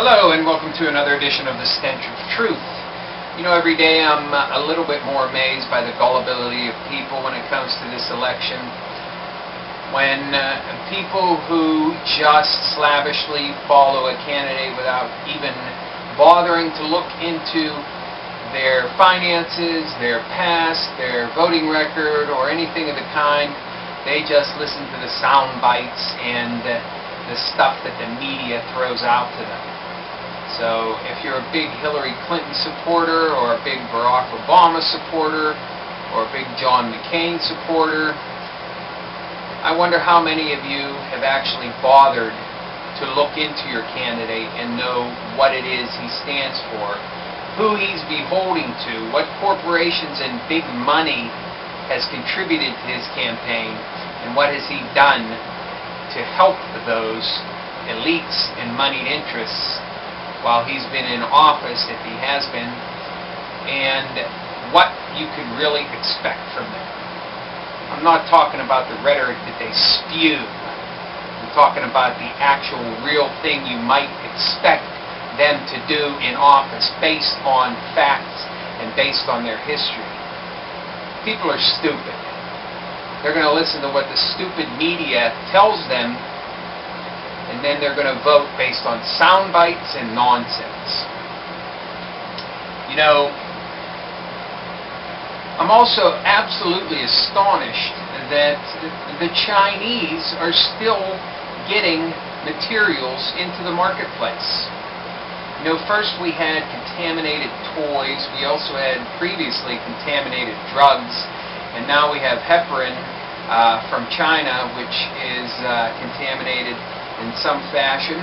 Hello and welcome to another edition of the Stench of Truth. You know, every day I'm a little bit more amazed by the gullibility of people when it comes to this election. When people who just slavishly follow a candidate without even bothering to look into their finances, their past, their voting record, or anything of the kind, they just listen to the sound bites and the stuff that the media throws out to them. So if you're a big Hillary Clinton supporter, or a big Barack Obama supporter, or a big John McCain supporter, I wonder how many of you have actually bothered to look into your candidate and know what it is he stands for, who he's beholden to, what corporations and big money has contributed to his campaign, and what has he done to help those elites and moneyed interests while he's been in office, if he has been, and what you could really expect from them. I'm not talking about the rhetoric that they spew. I'm talking about the actual real thing you might expect them to do in office based on facts and based on their history. People are stupid. They're going to listen to what the stupid media tells them, and then they're going to vote based on sound bites and nonsense. You know, I'm also absolutely astonished that the Chinese are still getting materials into the marketplace. You know, first we had contaminated toys, we also had previously contaminated drugs, and now we have heparin from China, which is contaminated in some fashion.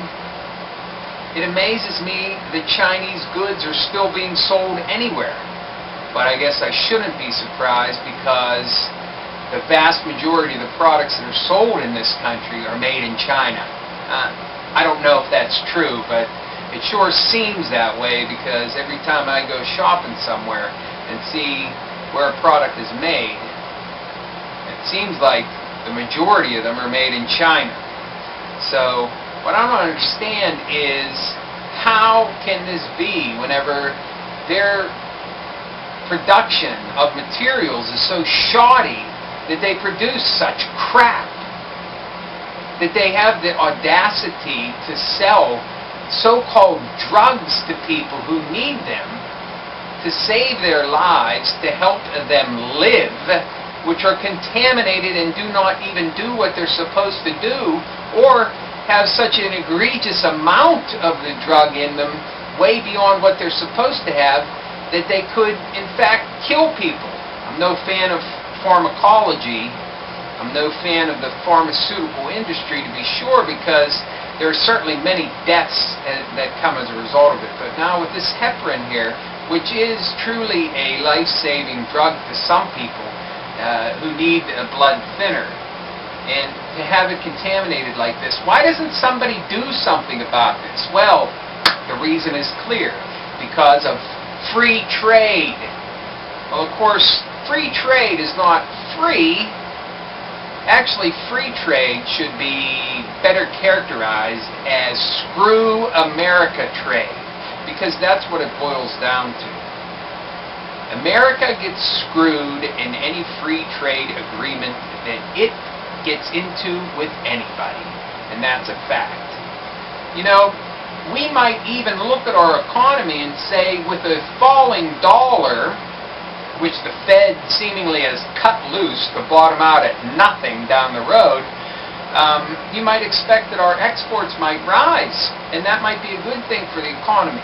It amazes me that Chinese goods are still being sold anywhere. But I guess I shouldn't be surprised, because the vast majority of the products that are sold in this country are made in China. I don't know if that's true, but it sure seems that way, because every time I go shopping somewhere and see where a product is made, it seems like the majority of them are made in China. So what I don't understand is, how can this be whenever their production of materials is so shoddy that they produce such crap, that they have the audacity to sell so-called drugs to people who need them to save their lives, to help them live, which are contaminated and do not even do what they're supposed to do, or have such an egregious amount of the drug in them, way beyond what they're supposed to have, that they could, in fact, kill people. I'm no fan of pharmacology. I'm no fan of the pharmaceutical industry, to be sure, because there are certainly many deaths that come as a result of it. But now with this heparin here, which is truly a life-saving drug to some people who need a blood thinner, and to have it contaminated like this, why doesn't somebody do something about this? Well, the reason is clear: because of free trade. Well, of course, free trade is not free. Actually, free trade should be better characterized as screw America trade, because that's what it boils down to. America gets screwed in any free trade agreement that it gets into with anybody, and that's a fact. You know, we might even look at our economy and say, with a falling dollar, which the Fed seemingly has cut loose to bottom out at nothing down the road, you might expect that our exports might rise, and that might be a good thing for the economy.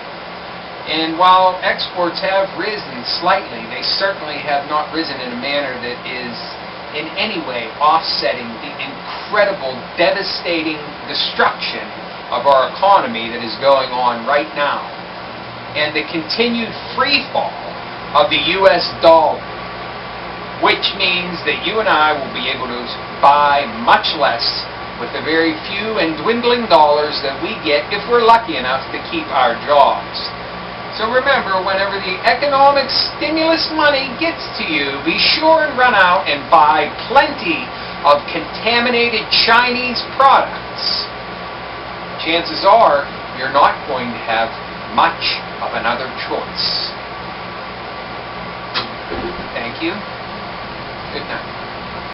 And while exports have risen slightly, they certainly have not risen in a manner that is in any way offsetting the incredible, devastating destruction of our economy that is going on right now, and the continued free fall of the U.S. dollar, which means that you and I will be able to buy much less with the very few and dwindling dollars that we get if we're lucky enough to keep our jobs. So remember, whenever the economic stimulus money gets to you, be sure and run out and buy plenty of contaminated Chinese products. Chances are you're not going to have much of another choice. Thank you. Good night.